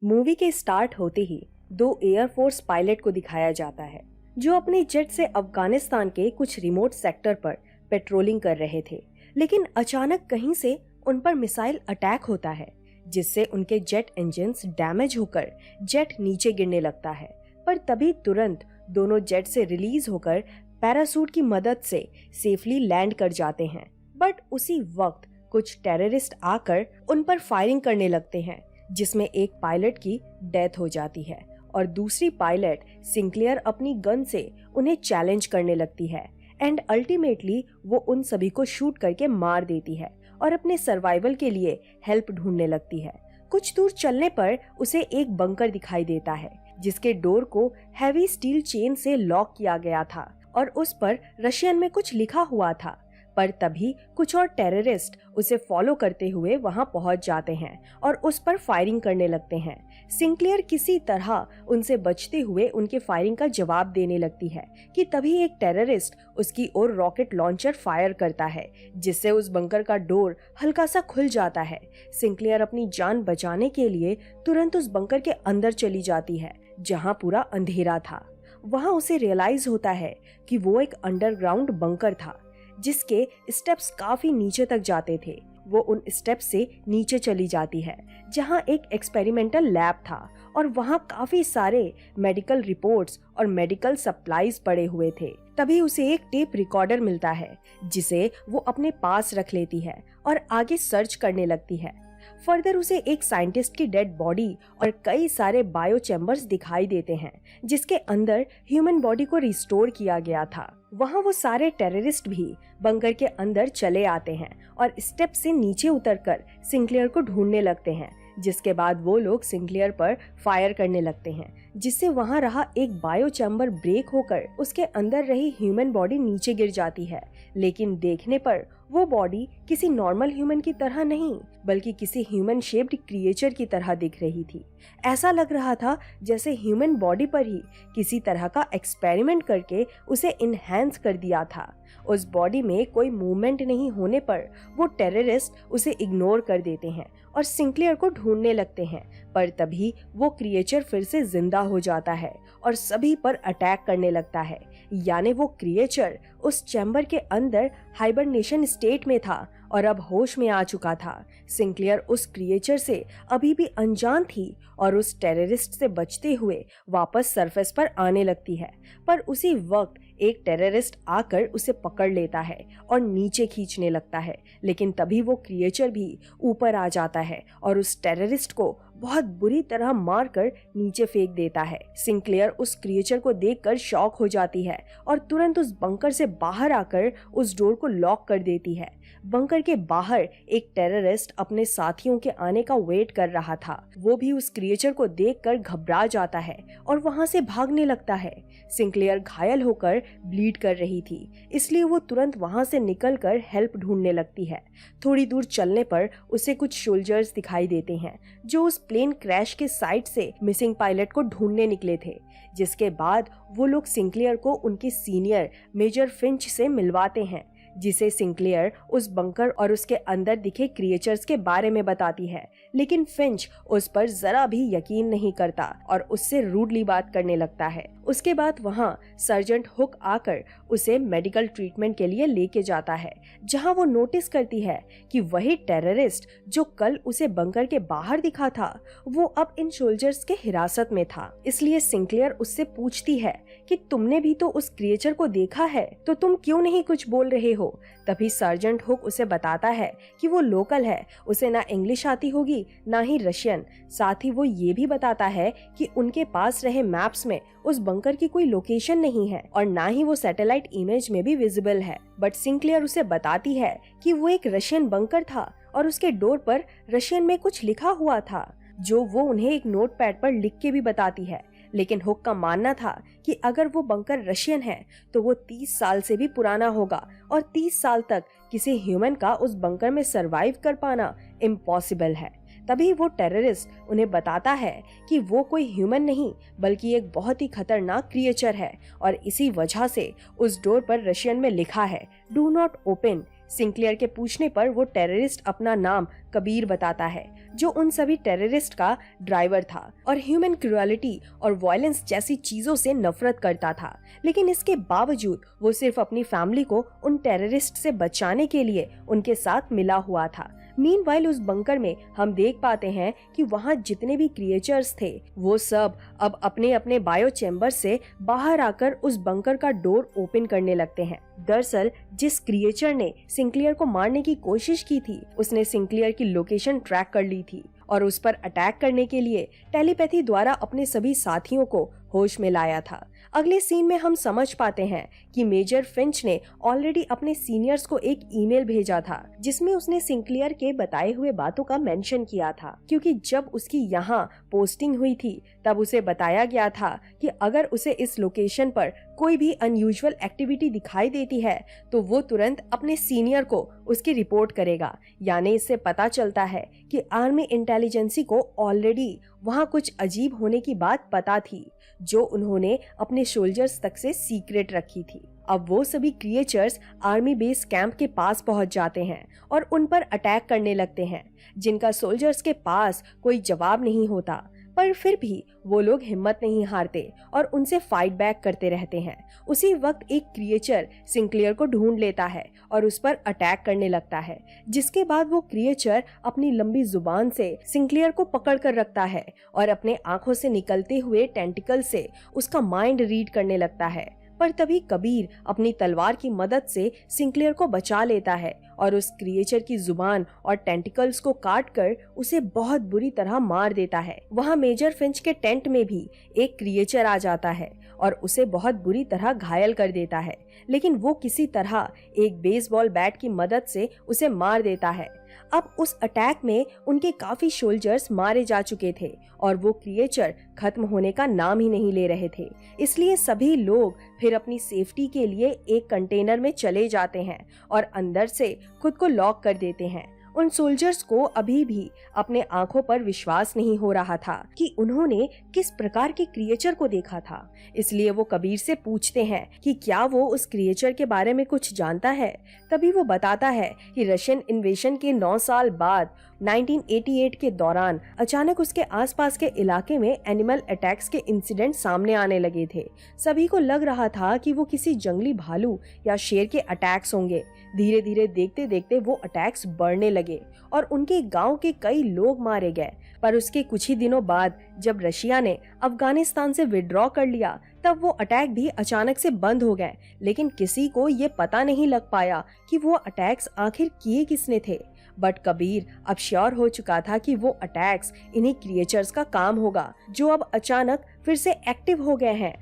Movie के start होते ही दो एयरफोर्स पायलट को दिखाया जाता है जो अपने जेट से अफगानिस्तान के कुछ रिमोट सेक्टर पर पेट्रोलिंग कर रहे थे। लेकिन अचानक कहीं से उन पर मिसाइल अटैक होता है जिससे उनके जेट इंजन्स डैमेज होकर जेट नीचे गिरने लगता है। पर तभी तुरंत दोनों जेट से रिलीज होकर पैरासूट की मदद से सेफली लैंड कर जाते हैं। बट उसी वक्त कुछ टेररिस्ट आकर उन पर फायरिंग करने लगते हैं जिसमें एक पायलट की डेथ हो जाती है और दूसरी पायलट सिंक्लेयर अपनी गन से उन्हें चैलेंज करने लगती है एंड अल्टीमेटली वो उन सभी को शूट करके मार देती है और अपने सर्वाइवल के लिए हेल्प ढूंढने लगती है। कुछ दूर चलने पर उसे एक बंकर दिखाई देता है जिसके डोर को हैवी स्टील चेन से लॉक किया गया था और उस पर रशियन में कुछ लिखा हुआ था। पर तभी कुछ और टेररिस्ट उसे फॉलो करते हुए वहां पहुंच जाते हैं और उस पर फायरिंग करने लगते हैं। सिंक्लेयर किसी तरह उनसे बचते हुए उनके फायरिंग का जवाब देने लगती है कि तभी एक टेररिस्ट उसकी ओर रॉकेट लॉन्चर फायर करता है जिससे उस बंकर का डोर हल्का सा खुल जाता है। सिंक्लेयर अपनी जान बचाने के लिए तुरंत उस बंकर के अंदर चली जाती है जहाँ पूरा अंधेरा था। वहाँ उसे रियलाइज होता है कि वो एक अंडरग्राउंड बंकर था जिसके स्टेप्स काफी नीचे तक जाते थे। वो उन स्टेप्स से नीचे चली जाती है जहां एक एक्सपेरिमेंटल लैब था और वहां काफी सारे मेडिकल रिपोर्ट्स और मेडिकल सप्लाईज पड़े हुए थे। तभी उसे एक टेप रिकॉर्डर मिलता है जिसे वो अपने पास रख लेती है और आगे सर्च करने लगती है। फर्दर उसे एक साइंटिस्ट की डेड बॉडी और कई सारे बायो चैम्बर्स दिखाई देते हैं जिसके अंदर ह्यूमन बॉडी को रिस्टोर किया गया था। वहाँ वो सारे टेररिस्ट भी बंकर के अंदर चले आते हैं और स्टेप से नीचे उतरकर सिंक्लेयर को ढूंढने लगते हैं, जिसके बाद वो लोग सिंक्लेयर पर फायर करने लगते हैं जिससे वहाँ रहा एक बायो चैम्बर ब्रेक होकर उसके अंदर रही ह्यूमन बॉडी नीचे गिर जाती है। लेकिन देखने पर वो बॉडी किसी नॉर्मल ह्यूमन की तरह नहीं बल्कि किसी ह्यूमन शेप्ड क्रिएचर की तरह दिख रही थी। ऐसा लग रहा था जैसे ह्यूमन बॉडी पर ही किसी तरह का एक्सपेरिमेंट करके उसे इनहैंस कर दिया था। उस बॉडी में कोई मूवमेंट नहीं होने पर वो टेररिस्ट उसे इग्नोर कर देते हैं और सिंक्लेयर को ढूंढने लगते हैं। पर तभी वो क्रिएचर फिर से जिंदा हो जाता है और सभी पर अटैक करने लगता है। यानी वो क्रिएचर उस चैम्बर के अंदर हाइबरनेशन स्टेट में था और अब होश में आ चुका था। सिंक्लेयर उस क्रिएचर से अभी भी अनजान थी और उस टेररिस्ट से बचते हुए वापस सरफेस पर आने लगती है। पर उसी वक्त एक टेररिस्ट आकर उसे पकड़ लेता है और नीचे खींचने लगता है। लेकिन तभी वो क्रिएचर भी ऊपर आ जाता है और उस टेररिस्ट को बहुत बुरी तरह मारकर नीचे फेंक देता है। सिंक्लेयर उस क्रिएचर को देखकर शॉक हो जाती है और तुरंत उस बंकर से बाहर आकर उस डोर को लॉक कर देती है। बंकर के बाहर एक टेररिस्ट अपने साथियों के आने का वेट कर रहा था। वो भी उस क्रिएचर को देखकर घबरा जाता है और वहां से भागने लगता है। सिंक्लेयर घायल होकर ब्लीड कर रही थी, इसलिए वो तुरंत वहां से निकलकर हेल्प ढूंढने लगती है। थोड़ी दूर चलने पर उसे कुछ सोल्जर्स दिखाई देते हैं जो उस प्लेन क्रैश के साइड से मिसिंग पायलट को ढूंढने निकले थे। जिसके बाद वो लोग सिंक्लेयर को उनके सीनियर मेजर फिंच से मिलवाते हैं जिसे सिंक्लेयर उस बंकर और उसके अंदर दिखे क्रिएचर्स के बारे में बताती है। लेकिन फिंच उस पर जरा भी यकीन नहीं करता और उससे रूडली बात करने लगता है। उसके बाद वहाँ सर्जेंट हुक आकर उसे मेडिकल ट्रीटमेंट के लिए लेके जाता है जहाँ वो नोटिस करती है कि वही टेररिस्ट जो कल उसे बंकर के बाहर दिखा था वो अब इन सोल्जर्स के हिरासत में था। इसलिए सिंक्लेयर उससे पूछती है कि तुमने भी तो उस क्रिएचर को देखा है तो तुम क्यों नहीं कुछ बोल रहे हो। तभी सर्जेंट हुक उसे बताता है कि वो लोकल है, उसे ना इंग्लिश आती होगी ना ही रशियन। साथ ही वो ये भी बताता है कि उनके पास रहे मैप्स में उस बंकर की कोई लोकेशन नहीं है और ना ही वो सैटेलाइट इमेज में भी विजिबल है। बट सिंक्लेयर उसे बताती है कि वो एक रशियन बंकर था और उसके डोर पर रशियन में कुछ लिखा हुआ था जो वो उन्हें एक नोटपैड पर लिख के भी बताती है। लेकिन हुक का मानना था कि अगर वो बंकर रशियन है तो वो 30 साल से भी पुराना होगा और 30 साल तक किसी ह्यूमन का उस बंकर में सरवाइव कर पाना इम्पॉसिबल है। तभी वो टेररिस्ट उन्हें बताता है कि वो कोई ह्यूमन नहीं बल्कि एक बहुत ही खतरनाक क्रिएचर है और इसी वजह से उस डोर पर रशियन में लिखा है डू नॉट ओपन सिंक्लेयर के पूछने पर वो टेररिस्ट अपना नाम कबीर बताता है, जो उन सभी टेररिस्ट का ड्राइवर था और ह्यूमन क्रूएलिटी और वायलेंस जैसी चीजों से नफरत करता था। लेकिन इसके बावजूद वो सिर्फ अपनी फैमिली को उन टेररिस्ट से बचाने के लिए उनके साथ मिला हुआ था। मीनवाइल उस बंकर में हम देख पाते हैं कि वहाँ जितने भी क्रिएचर्स थे वो सब अब अपने अपने बायो चैम्बर से बाहर आकर उस बंकर का डोर ओपन करने लगते हैं। दरअसल जिस क्रिएचर ने सिंक्लेयर को मारने की कोशिश की थी उसने सिंक्लेयर की लोकेशन ट्रैक कर ली थी और उस पर अटैक करने के लिए टेलीपैथी द्वारा अपने सभी साथियों को होश में लाया था। अगले सीन में हम समझ पाते हैं कि मेजर फिंच ने ऑलरेडी अपने सीनियर्स को एक ईमेल भेजा था जिसमें उसने सिंक्लेयर के बताए हुए बातों का मेंशन किया था, क्योंकि जब उसकी यहाँ पोस्टिंग हुई थी तब उसे बताया गया था कि अगर उसे इस लोकेशन पर कोई भी अनयूजुअल एक्टिविटी दिखाई देती है तो वो तुरंत अपने सीनियर को उसकी रिपोर्ट करेगा। यानी इससे पता चलता है कि आर्मी इंटेलिजेंसी को ऑलरेडी वहाँ कुछ अजीब होने की बात पता थी, जो उन्होंने अपने सोल्जर्स तक से सीक्रेट रखी थी। अब वो सभी क्रिएचर्स आर्मी बेस कैंप के पास पहुंच जाते हैं और उन पर अटैक करने लगते हैं, जिनका सोल्जर्स के पास कोई जवाब नहीं होता। पर फिर भी वो लोग हिम्मत नहीं हारते और उनसे फाइट बैक करते रहते हैं। उसी वक्त एक क्रिएचर सिंक्लेयर को ढूंढ लेता है और उस पर अटैक करने लगता है, जिसके बाद वो क्रिएचर अपनी लंबी जुबान से सिंक्लेयर को पकड़ कर रखता है और अपने आंखों से निकलते हुए टेंटिकल से उसका माइंड रीड करने लगता है। पर तभी कबीर अपनी तलवार की मदद से सिंक्लेयर को बचा लेता है और उस क्रिएचर की जुबान और टेंटिकल्स को काट कर उसे बहुत बुरी तरह मार देता है। वहाँ मेजर फिंच के टेंट में भी एक क्रिएचर आ जाता है और उसे बहुत बुरी तरह घायल कर देता है, लेकिन वो किसी तरह एक बेसबॉल बैट की मदद से उसे मार देता है। अब उस अटैक में उनके काफी सोल्जर्स मारे जा चुके थे और वो क्रिएचर खत्म होने का नाम ही नहीं ले रहे थे। इसलिए सभी लोग फिर अपनी सेफ्टी के लिए एक कंटेनर में चले जाते हैं और अंदर से खुद को लॉक कर देते हैं। उन सोल्जर्स को अभी भी अपने आंखों पर विश्वास नहीं हो रहा था कि उन्होंने किस प्रकार के क्रिएचर को देखा था। इसलिए वो कबीर से पूछते हैं कि क्या वो उस क्रिएचर के बारे में कुछ जानता है। तभी वो बताता है कि रशियन इन्वेशन के 9 साल बाद 1988 के दौरान अचानक उसके आसपास के इलाके में एनिमल अटैक्स के इंसिडेंट सामने आने लगे थे। सभी को लग रहा था कि वो किसी जंगली भालू या शेर के अटैक्स होंगे। धीरे धीरे देखते देखते वो अटैक्स बढ़ने लगे और उनके गांव के कई लोग मारे गए। पर उसके कुछ ही दिनों बाद जब रशिया ने अफगानिस्तान से विड्रॉ कर लिया तब वो अटैक भी अचानक से बंद हो गए, लेकिन किसी को ये पता नहीं लग पाया कि वो अटैक्स आखिर किए किसने थे। बट कबीर अब श्योर हो चुका था कि वो अटैक्स इन्हीं क्रिएचर्स का काम होगा, जो अब अचानक फिर से एक्टिव हो गए हैं।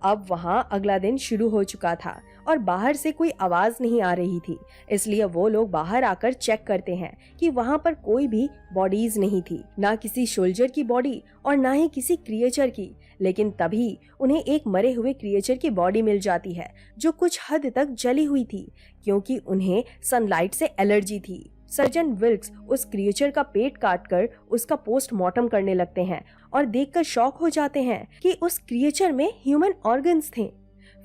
अब वहाँ अगला दिन शुरू हो चुका था और बाहर से कोई आवाज नहीं आ रही थी, इसलिए वो लोग बाहर आकर चेक करते हैं कि वहाँ पर कोई भी बॉडीज नहीं थी, ना किसी सोल्जर की बॉडी और ना ही किसी क्रिएचर की। लेकिन तभी उन्हें एक मरे हुए क्रिएचर की बॉडी मिल जाती है, जो कुछ हद तक जली हुई थी, क्योंकि उन्हें सनलाइट से एलर्जी थी। सर्जन विल्क्स उस क्रिएचर का पेट काटकर उसका पोस्टमार्टम करने लगते हैं और देखकर शॉक हो जाते हैं कि उस क्रिएचर में ह्यूमन ऑर्गन्स थे।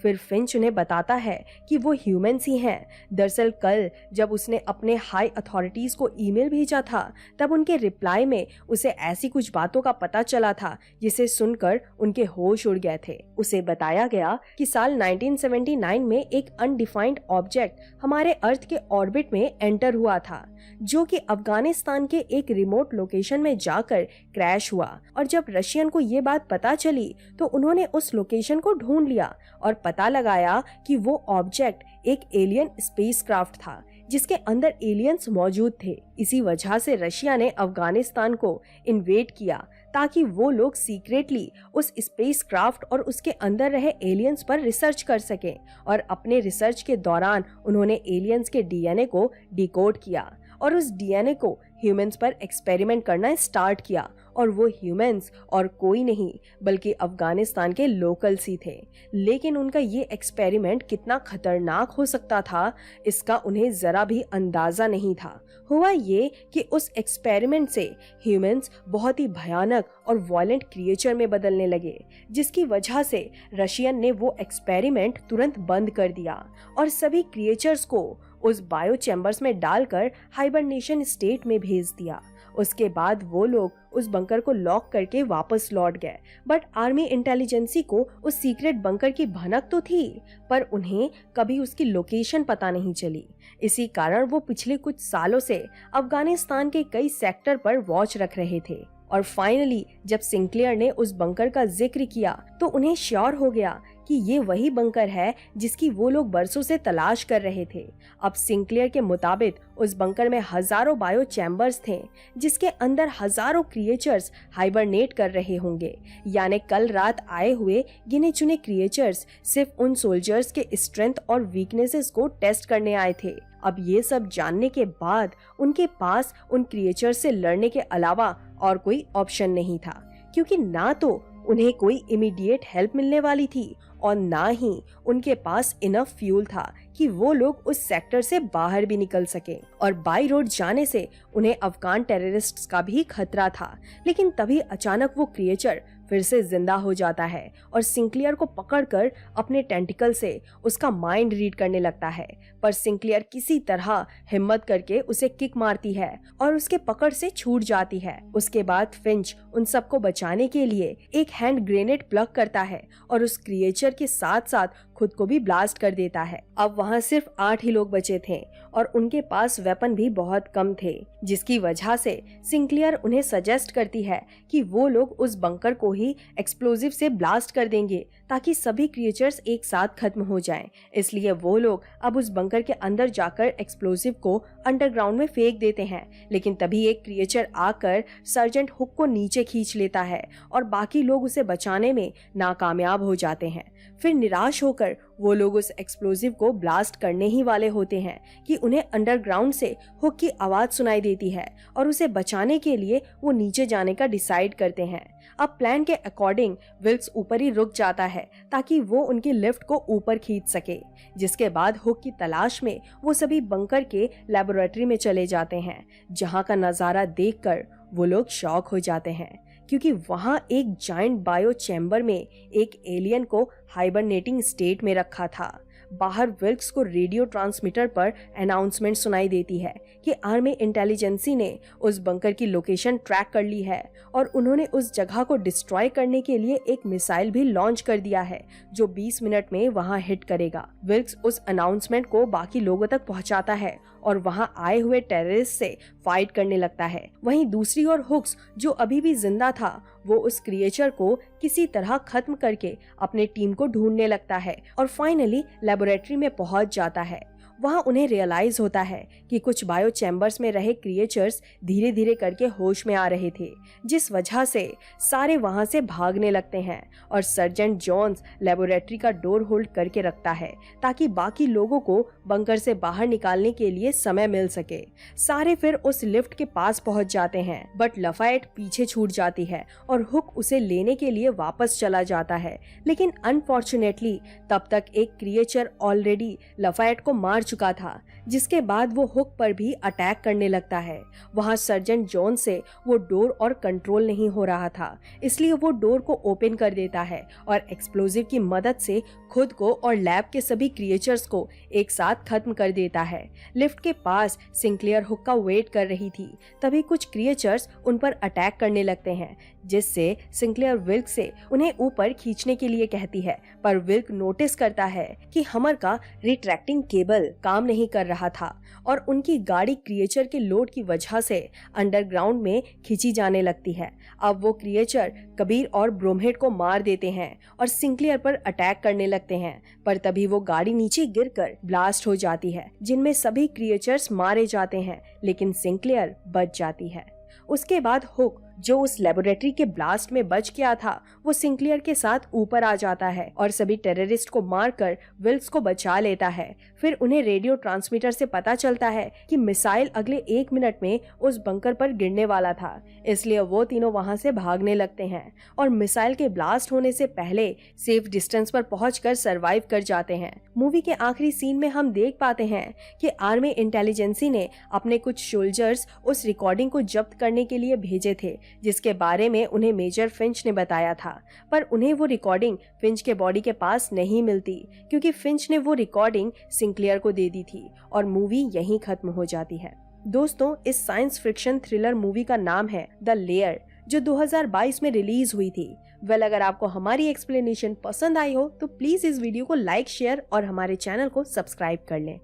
फिर फिंच उन्हें बताता है कि वो ह्यूमंस ही हैं। दरअसल कल जब उसने अपने हाई अथॉरिटीज को ईमेल भेजा था तब उनके रिप्लाई में उसे ऐसी कुछ बातों का पता चला था जिसे सुनकर उनके होश उड़ गए थे। उसे बताया गया कि साल 1979 में एक अनडिफाइंड ऑब्जेक्ट हमारे अर्थ के ऑर्बिट में एंटर हुआ था, जो कि अफगानिस्तान के एक रिमोट लोकेशन में जाकर क्रैश हुआ। और जब रशियन को ये बात पता चली तो उन्होंने उस लोकेशन को ढूंढ लिया और पता लगाया कि वो ऑब्जेक्ट एक एलियन स्पेसक्राफ्ट था, जिसके अंदर एलियंस मौजूद थे। इसी वजह से रशिया ने अफगानिस्तान को इन्वेड किया ताकि वो लोग सीक्रेटली उस स्पेसक्राफ्ट और उसके अंदर रहे एलियंस पर रिसर्च कर सकें। और अपने रिसर्च के दौरान उन्होंने एलियंस के डीएनए को डिकोड किया और उस डीएनए को ह्यूमंस पर एक्सपेरिमेंट करना स्टार्ट किया। और वो ह्यूमंस और कोई नहीं बल्कि अफगानिस्तान के लोकल्स ही थे। लेकिन उनका ये एक्सपेरिमेंट कितना खतरनाक हो सकता था इसका उन्हें जरा भी अंदाजा नहीं था। हुआ ये कि उस एक्सपेरिमेंट से ह्यूमंस बहुत ही भयानक और वायलेंट क्रिएचर में बदलने लगे, जिसकी वजह से रशियन ने वो एक्सपेरिमेंट तुरंत बंद कर दिया और सभी क्रिएचर्स को उस बायो चैम्बर्स में डालकर हाइबरनेशन स्टेट में भेज दिया। उसके बाद वो लोग उस बंकर को लॉक करके वापस लौट गए। बट आर्मी इंटेलिजेंसी को उस सीक्रेट बंकर की भनक तो थी, पर उन्हें कभी उसकी लोकेशन पता नहीं चली। इसी कारण वो पिछले कुछ सालों से अफगानिस्तान के कई सेक्टर पर वॉच रख रहे थे। और फाइनली जब सिंक्लेयर ने उस बंकर का जिक्र किया तो उन्हें श्योर हो गया कि ये वही बंकर है जिसकी वो लोग बरसों से तलाश कर रहे थे। अब सिंक्लेयर के मुताबिक उस बंकर में हजारों बायो चैम्बर्स थे जिसके अंदर हजारों क्रिएचर्स हाइबरनेट कर रहे होंगे। यानी कल रात आए हुए गिने चुने क्रिएचर्स सिर्फ उन सोल्जर्स के स्ट्रेंथ और वीकनेसेस को टेस्ट करने आए थे। अब ये सब जानने के बाद उनके पास उन क्रिएचर्स से लड़ने के अलावा और कोई ऑप्शन नहीं था, क्योंकि ना तो उन्हें कोई इमीडिएट हेल्प मिलने वाली थी और ना ही उनके पास इनफ फ्यूल था कि वो लोग उस सेक्टर से बाहर भी निकल सके। और बाई रोड जाने से उन्हें अफगान टेररिस्ट्स का भी खतरा था। लेकिन तभी अचानक वो क्रिएचर फिर से जिंदा हो जाता है और सिंक्लेयर को पकड़कर अपने टेंटिकल से उसका माइंड रीड करने लगता है। पर सिंक्लेयर किसी तरह हिम्मत करके उसे किक मारती है और उसके पकड़ से छूट जाती है। उसके बाद फिंच उन सबको बचाने के लिए एक हैंड ग्रेनेड प्लग करता है और उस क्रिएचर के साथ साथ खुद को भी ब्लास्ट कर देता है। अब वहाँ सिर्फ 8 ही लोग बचे थे और उनके पास वेपन भी बहुत कम थे, जिसकी वजह से सिंक्लेयर उन्हें सजेस्ट करती है कि वो लोग उस बंकर को ही एक्सप्लोजिव से ब्लास्ट कर देंगे ताकि सभी क्रिएचर्स एक साथ खत्म हो जाएं। इसलिए वो लोग अब उस बंकर के अंदर जाकर एक्सप्लोजिव को अंडरग्राउंड में फेंक देते हैं। लेकिन तभी एक क्रिएचर आकर सर्जेंट हुक को नीचे खींच लेता है और बाकी लोग उसे बचाने में नाकामयाब हो जाते हैं। फिर निराश होकर वो लोग उस एक्सप्लोजिव को ब्लास्ट करने ही वाले होते हैं कि उन्हें अंडरग्राउंड से हुक की आवाज सुनाई देती है और उसे बचाने के लिए वो नीचे जाने का डिसाइड करते हैं। अब प्लान के अकॉर्डिंग विल्क्स ऊपर ही रुक जाता है ताकि वो उनकी लिफ्ट को ऊपर खींच सके, जिसके बाद हुक की तलाश में वो सभी बंकर के लैबोरेटरी में चले जाते हैं, जहां का नजारा देखकर वो लोग शॉक हो जाते हैं क्योंकि वहां एक जायंट बायो चैम्बर में एक एलियन को हाइबरनेटिंग स्टेट में रखा था। बाहर विल्क्स को रेडियो ट्रांसमीटर पर अनाउंसमेंट सुनाई देती है कि आर्मी इंटेलिजेंसी ने उस बंकर की लोकेशन ट्रैक कर ली है और उन्होंने उस जगह को डिस्ट्रॉय करने के लिए एक मिसाइल भी लॉन्च कर दिया है जो 20 मिनट में वहां हिट करेगा। विल्क्स उस अनाउंसमेंट को बाकी लोगों तक पहुंचाता है और वहां आए हुए टेररिस्ट से फाइट करने लगता है। वहीं दूसरी ओर हुक्स, जो अभी भी जिंदा था, वो उस क्रिएचर को किसी तरह खत्म करके अपने टीम को ढूंढने लगता है और फाइनली लेबोरेटरी में पहुंच जाता है। वहां उन्हें रियलाइज होता है कि कुछ बायो चैम्बर्स में रहे क्रिएचर्स धीरे धीरे करके होश में आ रहे थे, जिस वजह से सारे वहां से भागने लगते हैं और सर्जेंट जॉन्स लेबोरेटरी का डोर होल्ड करके रखता है ताकि बाकी लोगों को बंकर से बाहर निकालने के लिए समय मिल सके। सारे फिर उस लिफ्ट के पास पहुंच जाते हैं, बट लफायट पीछे छूट जाती है और हुक उसे लेने के लिए वापस चला जाता है। लेकिन अनफॉर्चुनेटली तब तक एक क्रिएचर ऑलरेडी लफायट को मार चुका था, जिसके बाद वो हुक पर भी अटैक करने लगता है। वहां सर्जेंट जॉन से वो डोर और कंट्रोल नहीं हो रहा था, इसलिए वो डोर को ओपन कर देता है और एक्सप्लोजिव की मदद से खुद को और लैब के सभी क्रिएचर्स को एक साथ खत्म कर देता है। लिफ्ट के पास सिंक्लेयर हुक का वेट कर रही थी, तभी कुछ क्रिएचर्स उन पर अटैक करने लगते हैं, जिससे सिंक्लेयर विल्क से उन्हें ऊपर खींचने के लिए कहती है। पर विल्क नोटिस करता है कि हमर का रिट्रैक्टिंग केबल काम नहीं कर रहा था और उनकी गाड़ी क्रिएचर के लोड की वजह से अंडरग्राउंड में खींची जाने लगती है। अब वो क्रिएचर कबीर और ब्रोमहेड को मार देते हैं और सिंक्लेयर पर अटैक करने लगते हैं, पर तभी वो गाड़ी नीचे गिरकर ब्लास्ट हो जाती है, जिनमें सभी क्रिएचर्स मारे जाते हैं, लेकिन सिंक्लेयर बच जाती है। उसके बाद हुक, जो उस लेबोरेटरी के ब्लास्ट में बच गया था, वो सिंक्लेयर के साथ ऊपर आ जाता है और सभी टेररिस्ट को मारकर विल्क्स को बचा लेता है। फिर उन्हें रेडियो ट्रांसमीटर से पता चलता है कि मिसाइल अगले 1 मिनट में उस बंकर पर गिरने वाला था, इसलिए वो तीनों वहां से भागने लगते हैं और मिसाइल के ब्लास्ट होने से पहले सेफ डिस्टेंस पर पहुंचकर सरवाइव कर जाते हैं। मूवी के आखिरी सीन में हम देख पाते हैं कि आर्मी इंटेलिजेंसी ने अपने कुछ सोल्जर्स उस रिकॉर्डिंग को जब्त करने के लिए भेजे थे, जिसके बारे में उन्हें मेजर फिंच ने बताया था, पर उन्हें वो रिकॉर्डिंग फिंच के बॉडी के पास नहीं मिलती क्योंकि फिंच ने वो रिकॉर्डिंग सिंक्लेयर को दे दी थी और मूवी यहीं खत्म हो जाती है। दोस्तों, इस साइंस फिक्शन थ्रिलर मूवी का नाम है द लेयर, जो 2022 में रिलीज हुई थी। अगर आपको हमारी एक्सप्लेनेशन पसंद आई हो तो प्लीज इस वीडियो को लाइक, शेयर और हमारे चैनल को सब्सक्राइब कर लें।